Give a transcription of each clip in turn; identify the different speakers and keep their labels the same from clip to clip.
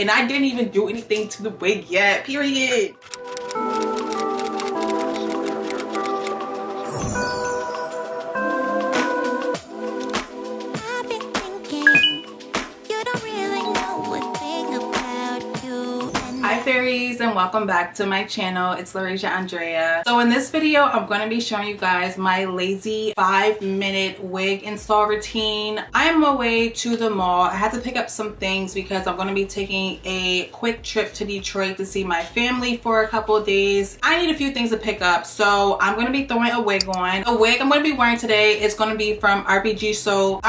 Speaker 1: and I didn't even do anything to the wig yet, period. Fairies, and welcome back to my channel. It's Laresia Andrea. So in this video I'm going to be showing you guys my lazy 5-minute wig install routine. I'm away to the mall. I had to pick up some things because I'm going to be taking a quick trip to Detroit to see my family for a couple of days. I need a few things to pick up, so I'm going to be throwing a wig on. The wig I'm going to be wearing today is going to be from RPGSHOW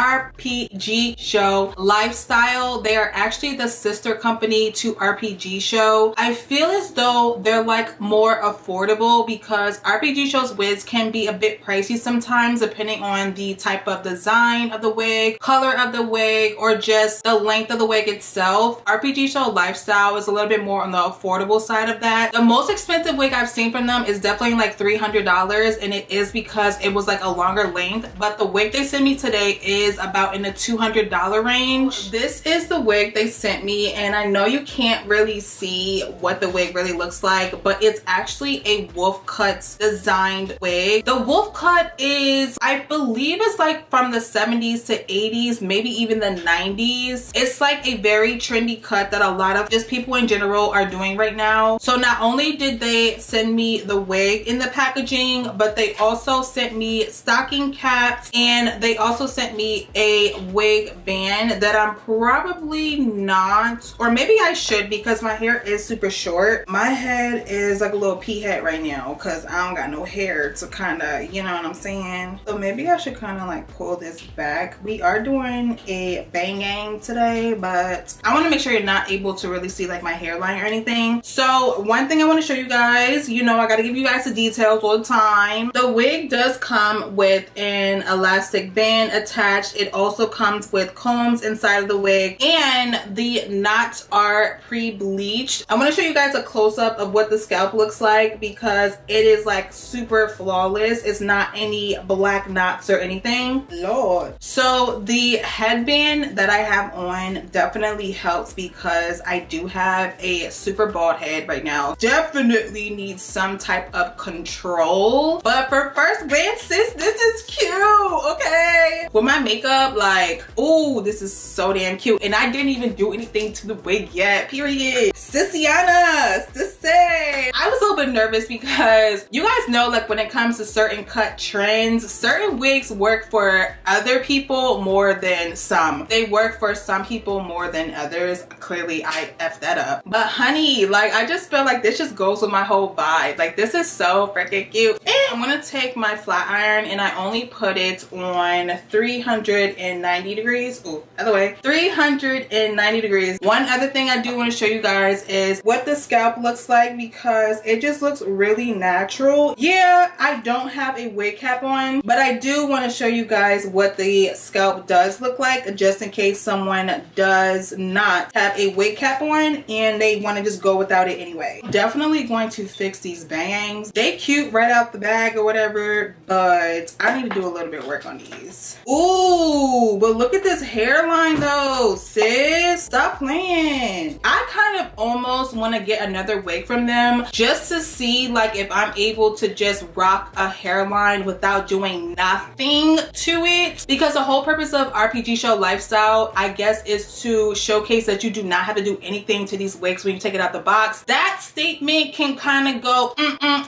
Speaker 1: Lifestyle. They are actually the sister company to RPGSHOW. I feel as though they're like more affordable because RPGSHOW's wigs can be a bit pricey sometimes depending on the type of design of the wig, color of the wig, or just the length of the wig itself. RPGSHOW Lifestyle is a little bit more on the affordable side of that. The most expensive wig I've seen from them is definitely like $300, and it is because it was like a longer length, but the wig they sent me today is about in the $200 range. This is the wig they sent me, and I know you can't really see what the wig really looks like, but it's actually a wolf cut designed wig. The wolf cut is, I believe, it's like from the 70s to 80s, maybe even the 90s. It's like a very trendy cut that a lot of just people in general are doing right now. So not only did they send me the wig in the packaging, but they also sent me stocking caps, and they also sent me a wig band that I'm probably not, or maybe I should, because my hair is super short. My head is like a little pea head right now because I don't got no hair to kind of, you know what I'm saying? So maybe I should kind of like pull this back. We are doing a bang today, but I want to make sure you're not able to really see like my hairline or anything. So one thing I want to show you guys, you know, I got to give you guys the details all the time. The wig does come with an elastic band attached. It also comes with combs inside of the wig, and the knots are pre-bleached. I want to show you guys a close-up of what the scalp looks like because it is like super flawless. It's not any black knots or anything. Lord. So the headband that I have on definitely helps because I do have a super bald head right now. Definitely needs some type of control. But for first glance, sis, this is cute, okay? With my makeup, like, ooh, this is so damn cute. And I didn't even do anything to the wig yet, period. Sissiana, sissy. I was a little bit nervous because you guys know, like, when it comes to certain cut trends, certain wigs work for other people more than some. They work for some people more than others. Clearly I effed that up, but honey, like, I just feel like this just goes with my whole vibe. Like, this is so freaking cute. And I'm gonna take my flat iron and I only put it on 390 degrees. Ooh, other way, 390 degrees. One other thing I do want to show you guys is what the scalp looks like because it just looks really natural. Yeah, I don't have a wig cap on, but I do want to show you guys what the scalp does look like just in case someone does not have a wig cap on and they want to just go without it anyway. Definitely going to fix these bangs. They cute right out the bag or whatever, but I need to do a little bit of work on these. Ooh, but look at this hairline though, sis. Stop playing. I kind of almost want to get another wig from them just to see like if I'm able to just rock a hairline without doing nothing to it, because the whole purpose of RPGSHOW Lifestyle, I guess, is to showcase that you do not have to do anything to these wigs when you take it out the box. That statement can kind of go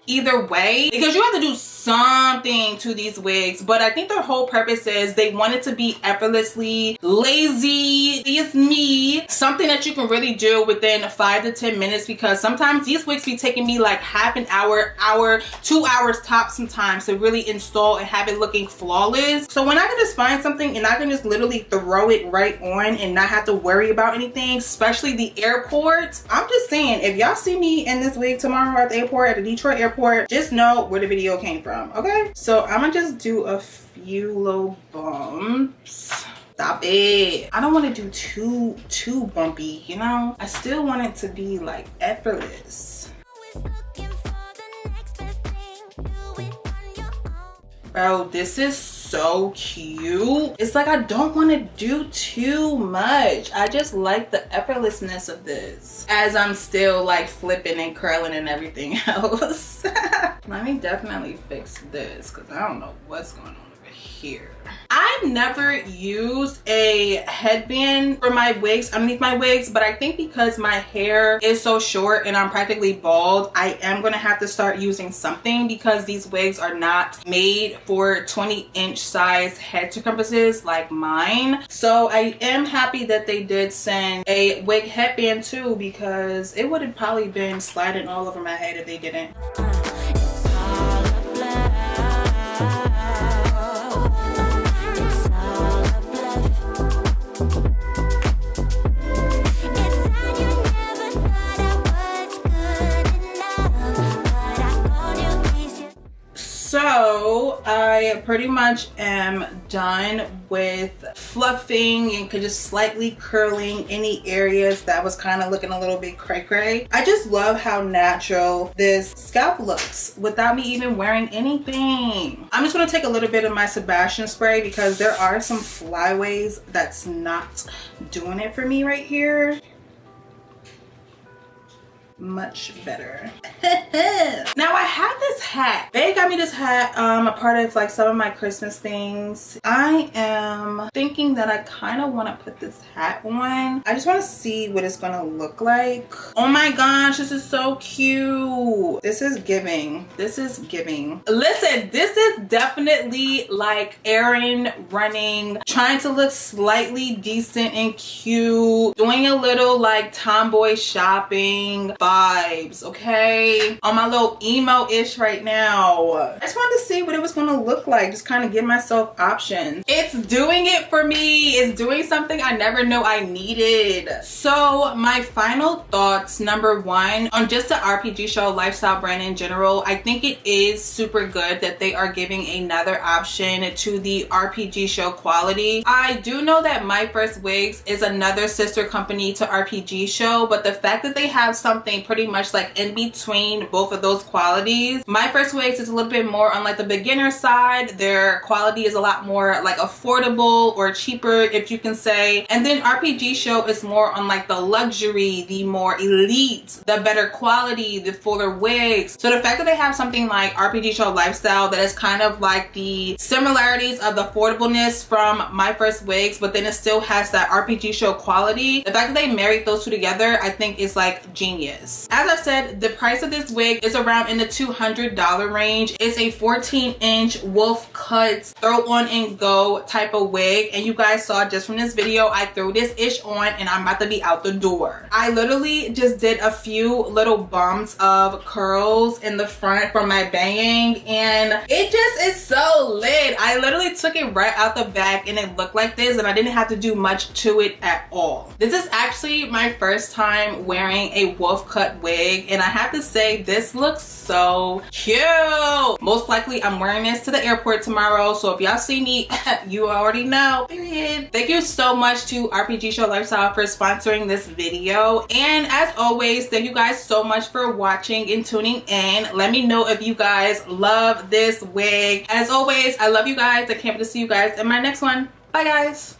Speaker 1: either way because you have to do something to these wigs, but I think their whole purpose is they want it to be effortlessly lazy. It's me, something that you can really do within 5 to 10 minutes, because sometimes these wigs be taking me like half an hour, 2 hours tops sometimes to really install and have it looking flawless. So when I can just find something and I can just literally throw it right on and not have to worry about anything, especially the airport. I'm just saying, if y'all see me in this wig tomorrow at the airport, at the Detroit airport, just know where the video came from, okay? So I'm gonna just do a few little bumps. Stop it. I don't want to do too bumpy, you know? I still want it to be like effortless. Bro, this is so cute. It's like I don't want to do too much. I just like the effortlessness of this as I'm still like flipping and curling and everything else. Let me definitely fix this because I don't know what's going on over here. I've never used a headband for my wigs, underneath my wigs, but I think because my hair is so short and I'm practically bald, I am going to have to start using something because these wigs are not made for 20-inch size head circumferences like mine. So I am happy that they did send a wig headband too, because it would have probably been sliding all over my head if they didn't. So I pretty much am done with fluffing and just slightly curling any areas that was kind of looking a little bit cray-cray. I just love how natural this scalp looks without me even wearing anything. I'm just going to take a little bit of my Sebastian spray because there are some flyaways that's not doing it for me right here. Much better. Now I have this hat. They got me this hat, a part of like some of my Christmas things. I am thinking that I kind of want to put this hat on. I just want to see what it's gonna look like. Oh my gosh, this is so cute. This is giving. This is giving. Listen, this is definitely like errand running, trying to look slightly decent and cute, doing a little like tomboy shopping vibes, okay? On my little emo-ish right now. I just wanted to see what it was gonna look like, just kind of give myself options. It's doing it for me. It's doing something I never knew I needed. So my final thoughts, number one, on just the RPGSHOW lifestyle brand in general, I think it is super good that they are giving another option to the RPGSHOW quality. I do know that My First Wigs is another sister company to RPGSHOW, but the fact that they have something pretty much like in between both of those qualities. My First Wigs is a little bit more on like the beginner side. Their quality is a lot more like affordable or cheaper, if you can say. And then RPGSHOW is more on like the luxury, the more elite, the better quality, the fuller wigs. So the fact that they have something like RPGSHOW Lifestyle that is kind of like the similarities of the affordableness from My First Wigs, but then it still has that RPGSHOW quality. The fact that they married those two together, I think is like genius. As I said, the price of this wig is around in the $200 range. It's a 14-inch wolf cut, throw on and go type of wig. And you guys saw just from this video, I threw this ish on and I'm about to be out the door. I literally just did a few little bumps of curls in the front from my banging and it just is so lit. I literally took it right out the back and it looked like this and I didn't have to do much to it at all. This is actually my first time wearing a wolf cut wig and I have to say this looks so cute. Most likely I'm wearing this to the airport tomorrow, so if y'all see me you already know, period. Thank you so much to RPGSHOW Lifestyle for sponsoring this video, and as always, thank you guys so much for watching and tuning in. Let me know if you guys love this wig. As always, I love you guys. I can't wait to see you guys in my next one. Bye guys.